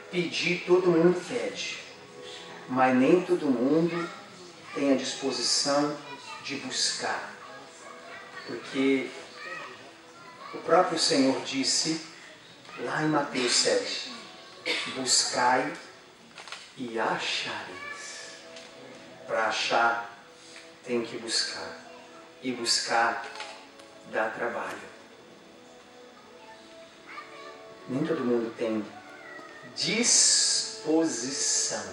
Pedir, todo mundo pede. Mas nem todo mundo tem a disposição de buscar. Porque o próprio Senhor disse, lá em Mateus 7, buscai e achareis. Para achar, tem que buscar. E buscar dá trabalho. Nem todo mundo tem disposição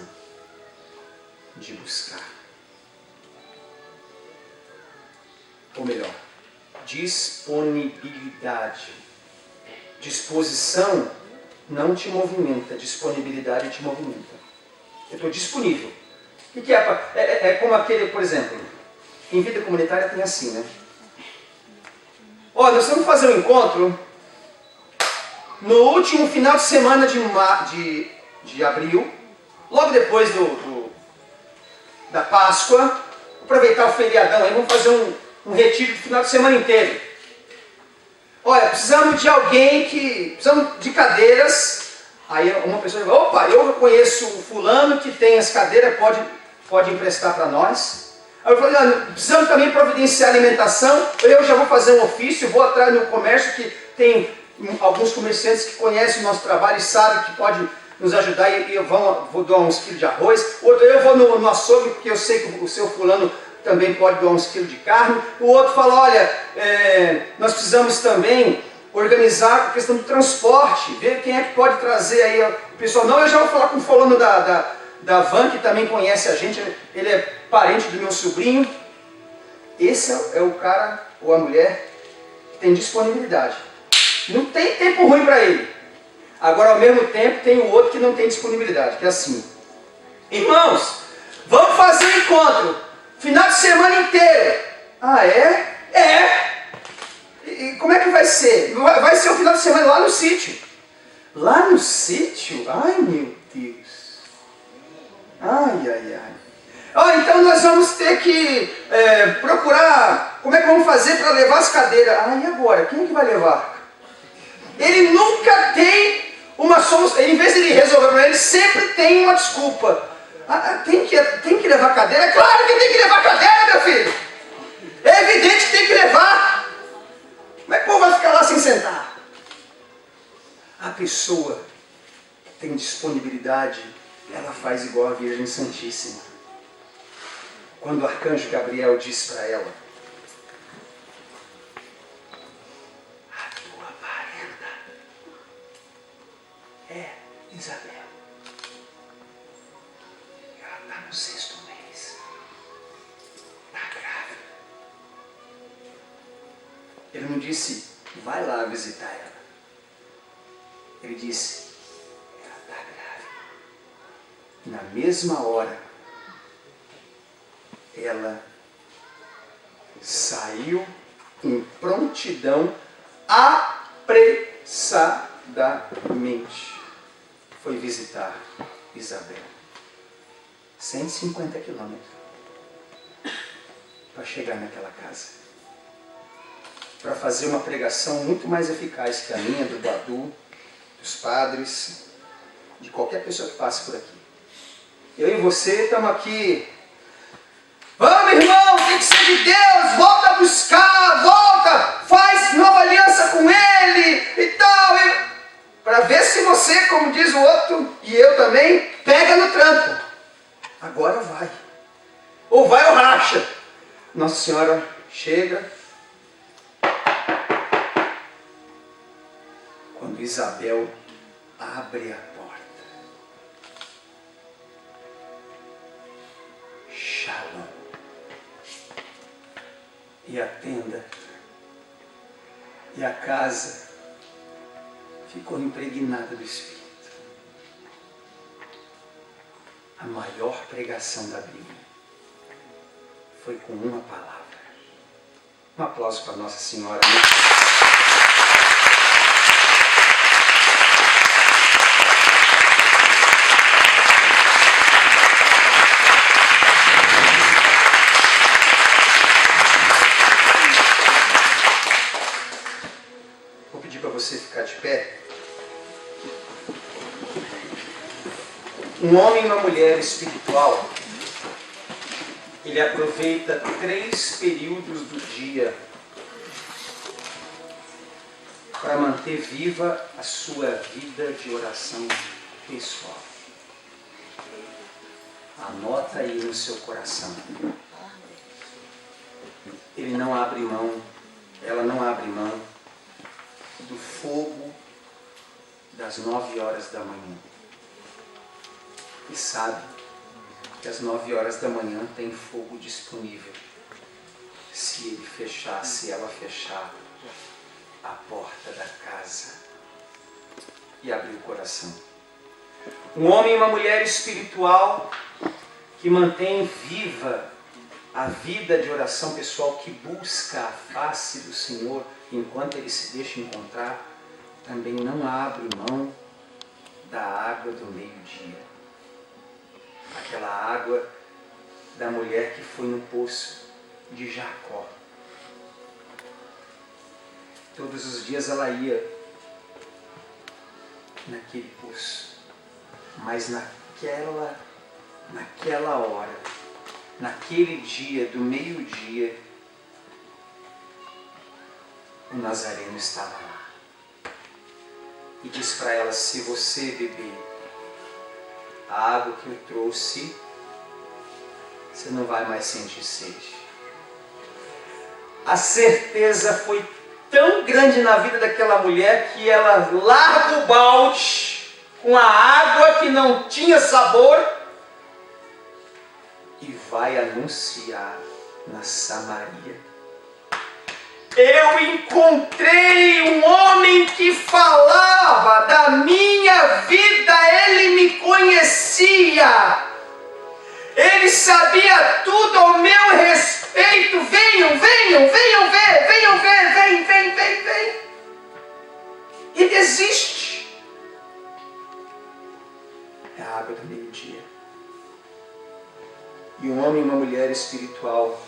de buscar. Ou melhor, disponibilidade. Disposição não te movimenta, disponibilidade te movimenta. Eu estou disponível. O que é? É como aquele, por exemplo, em vida comunitária tem assim, né? Olha, nós vamos fazer um encontro no último final de semana de abril, logo depois da Páscoa, aproveitar o feriadão aí, vamos fazer um retiro do final de semana inteiro. Olha, precisamos de alguém precisamos de cadeiras. Aí uma pessoa diz, opa, eu conheço o fulano que tem as cadeiras, pode emprestar para nós. Aí eu falei, precisamos também providenciar alimentação. Eu já vou fazer um ofício, vou atrás no comércio que tem alguns comerciantes que conhecem o nosso trabalho e sabem que pode nos ajudar e eu vou doar uns quilos de arroz. Outro, eu vou no açougue porque eu sei que o seu fulano também pode doar uns quilos de carne. O outro fala, olha, nós precisamos também organizar a questão do transporte, ver quem é que pode trazer aí o pessoal. Não, eu já vou falar com o fulano da van, que também conhece a gente, ele é parente do meu sobrinho. Esse é o cara ou a mulher que tem disponibilidade. Não tem tempo ruim para ele. Agora, ao mesmo tempo, tem o outro que não tem disponibilidade, que é assim. Irmãos, vamos fazer um encontro. Final de semana inteiro. Ah, é? É. E como é que vai ser? Vai ser o final de semana lá no sítio. Lá no sítio? Ai, meu Deus. Ai. Então nós vamos ter que procurar como é que vamos fazer para levar as cadeiras. E agora? Quem é que vai levar? Ele nunca tem uma solução. Em vez de ele resolver o problema, ele sempre tem uma desculpa. Tem que levar cadeira? É claro que tem que levar cadeira, meu filho. É evidente que tem que levar. Como é que o povo vai ficar lá sem sentar? A pessoa que tem disponibilidade, ela faz igual a Virgem Santíssima. Quando o arcanjo Gabriel diz para ela, a tua parenta é Isabel. Ela está no 6º mês. Está grávida. Ele não disse, vai lá visitar ela. Ele disse, ela está Na mesma hora, ela saiu em prontidão, apressadamente. Foi visitar Isabel. 150 quilômetros para chegar naquela casa. Para fazer uma pregação muito mais eficaz que a minha, do Badu, dos padres, de qualquer pessoa que passe por aqui. Eu e você estamos aqui. Vamos, irmão, tem que ser de Deus, volta a buscar, volta, faz nova aliança com Ele e tal. Para ver se você, como diz o outro, e eu também, pega no tranco. Agora vai. Ou vai ou racha. Nossa Senhora chega. Quando Isabel abre a porta. Shalom. E a tenda. E a casa ficou impregnada do Espírito. A maior pregação da Bíblia foi com uma palavra. Um aplauso para Nossa Senhora. Vou pedir para você ficar de pé. Um homem e uma mulher espiritual, ele aproveita 3 períodos do dia para manter viva a sua vida de oração pessoal. Anota aí no seu coração. Ele não abre mão, ela não abre mão do fogo das 9 horas da manhã. E sabe que às 9 horas da manhã tem fogo disponível. Se ele fechar, se ela fechar a porta da casa e abrir o coração. Um homem e uma mulher espiritual que mantém viva a vida de oração pessoal, que busca a face do Senhor enquanto ele se deixa encontrar, também não abre mão da água do meio-dia. Aquela água da mulher que foi no poço de Jacó. Todos os dias ela ia naquele poço. Mas naquela hora, naquele dia do meio-dia, o Nazareno estava lá. E diz para ela: se você beber a água que eu trouxe, você não vai mais sentir sede. A certeza foi tão grande na vida daquela mulher que ela larga o balde com a água que não tinha sabor e vai anunciar na Samaria: eu encontrei um homem que falava da minha vida, ele me conhecia, ele sabia tudo ao meu respeito. Venham ver, vem. E desiste. É a água do meio-dia. E um homem e uma mulher espiritual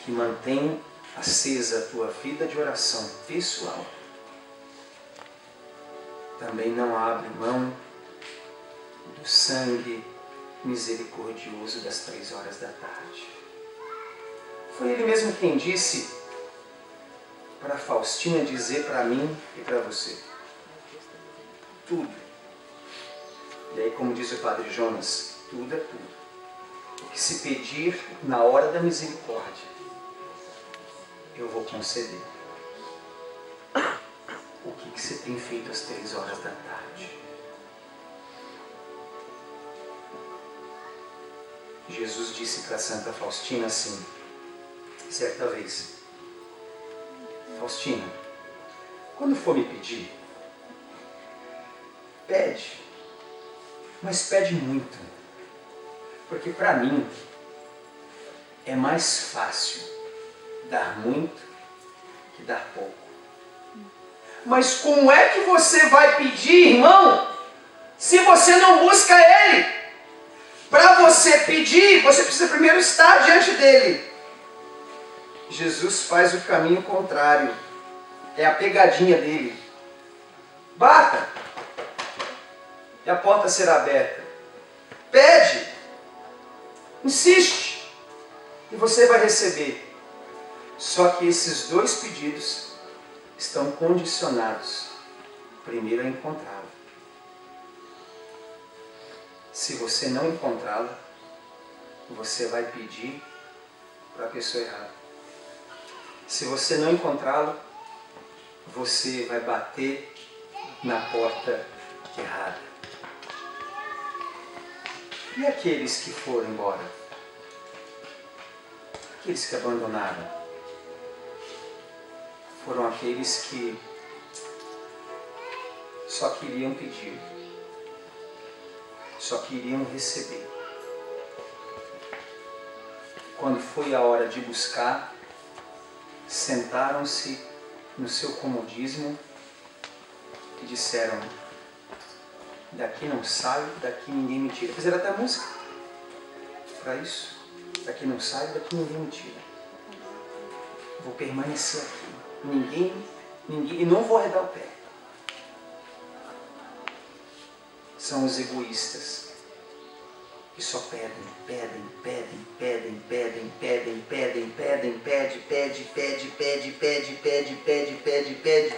que mantém acesa a tua vida de oração pessoal, também não abre mão do sangue misericordioso das 3 horas da tarde. Foi ele mesmo quem disse para Faustina dizer para mim e para você: tudo. E aí, como diz o Padre Jonas, tudo é tudo. O que se pedir na hora da misericórdia, eu vou conceder. O que você tem feito às 3 horas da tarde? Jesus disse para Santa Faustina assim, certa vez: Faustina, quando for me pedir, pede, mas pede muito. Porque para mim é mais fácil dar muito que dar pouco. Mas como é que você vai pedir, irmão, se você não busca Ele? Para você pedir, você precisa primeiro estar diante dEle. Jesus faz o caminho contrário. É a pegadinha dele. Bata, e a porta será aberta. Pede, insiste, e você vai receber. Só que esses dois pedidos estão condicionados, primeiro a encontrá-lo. Se você não encontrá-lo, você vai pedir para a pessoa errada. Se você não encontrá-lo, você vai bater na porta errada. E aqueles que foram embora? Aqueles que abandonaram? Foram aqueles que só queriam pedir, só queriam receber. Quando foi a hora de buscar, sentaram-se no seu comodismo e disseram: daqui não saio, daqui ninguém me tira. Fizeram até música para isso. Daqui não saio, daqui ninguém me tira. Vou permanecer aqui. Ninguém, e não vou arredar o pé. São os egoístas que só pedem, pede.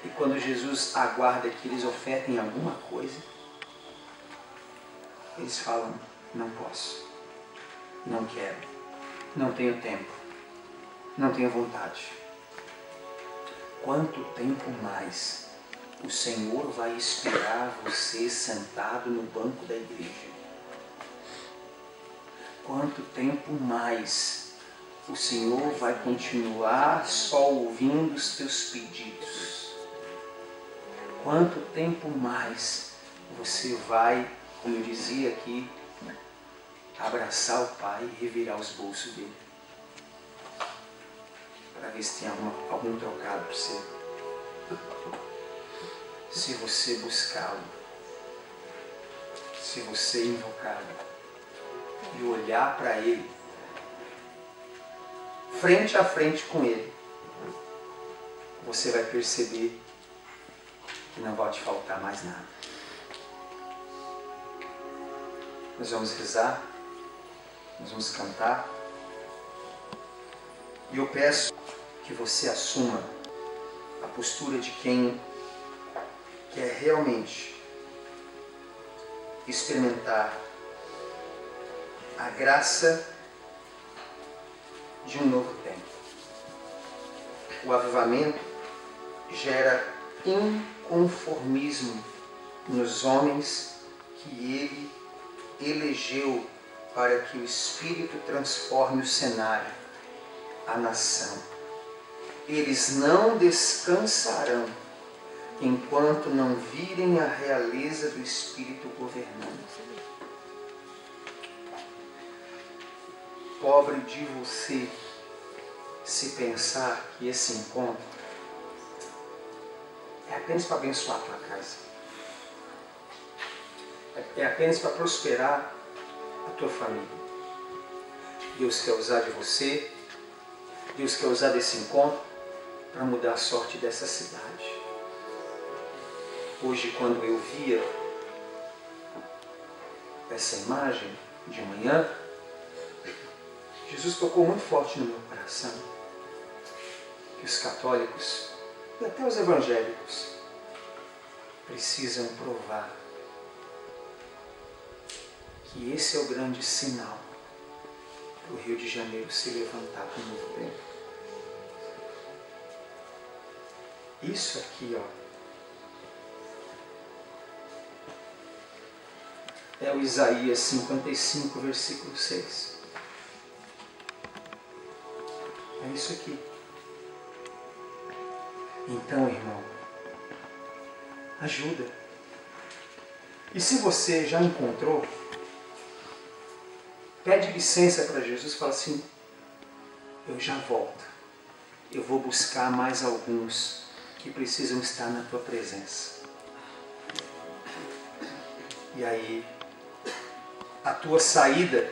E quando Jesus aguarda que eles ofertem alguma coisa, eles falam: não posso, não quero, não tenho tempo, não tenho vontade. Quanto tempo mais o Senhor vai esperar você sentado no banco da igreja? Quanto tempo mais o Senhor vai continuar só ouvindo os teus pedidos? Quanto tempo mais você vai, como eu dizia aqui, abraçar o Pai e revirar os bolsos dele? Para ver se tem algum trocado para você. Se você buscá-lo, se você invocá-lo e olhar para Ele, frente a frente com Ele, você vai perceber que não vai te faltar mais nada. Nós vamos rezar, nós vamos cantar, e eu peço que você assuma a postura de quem quer realmente experimentar a graça de um novo tempo. O avivamento gera inconformismo nos homens que Ele elegeu para que o Espírito transforme o cenário, a nação. Eles não descansarão enquanto não virem a realeza do Espírito governando. Pobre de você se pensar que esse encontro é apenas para abençoar a tua casa. É apenas para prosperar a tua família. Deus quer usar de você, Deus quer usar desse encontro para mudar a sorte dessa cidade. Hoje, quando eu via essa imagem de manhã, Jesus tocou muito forte no meu coração que os católicos e até os evangélicos precisam provar que esse é o grande sinal para o Rio de Janeiro se levantar para um novo tempo. Isso aqui, ó, é o Isaías 55, versículo 6. É isso aqui. Então, irmão, ajuda. E se você já encontrou, Pede licença para Jesus e fala assim, eu já volto. Eu vou buscar mais alguns que precisam estar na tua presença. E aí, a tua saída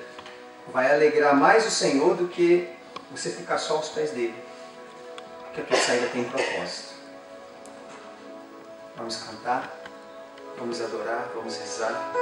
vai alegrar mais o Senhor do que você ficar só aos pés dele. Porque a tua saída tem propósito. Vamos cantar, vamos adorar, vamos rezar.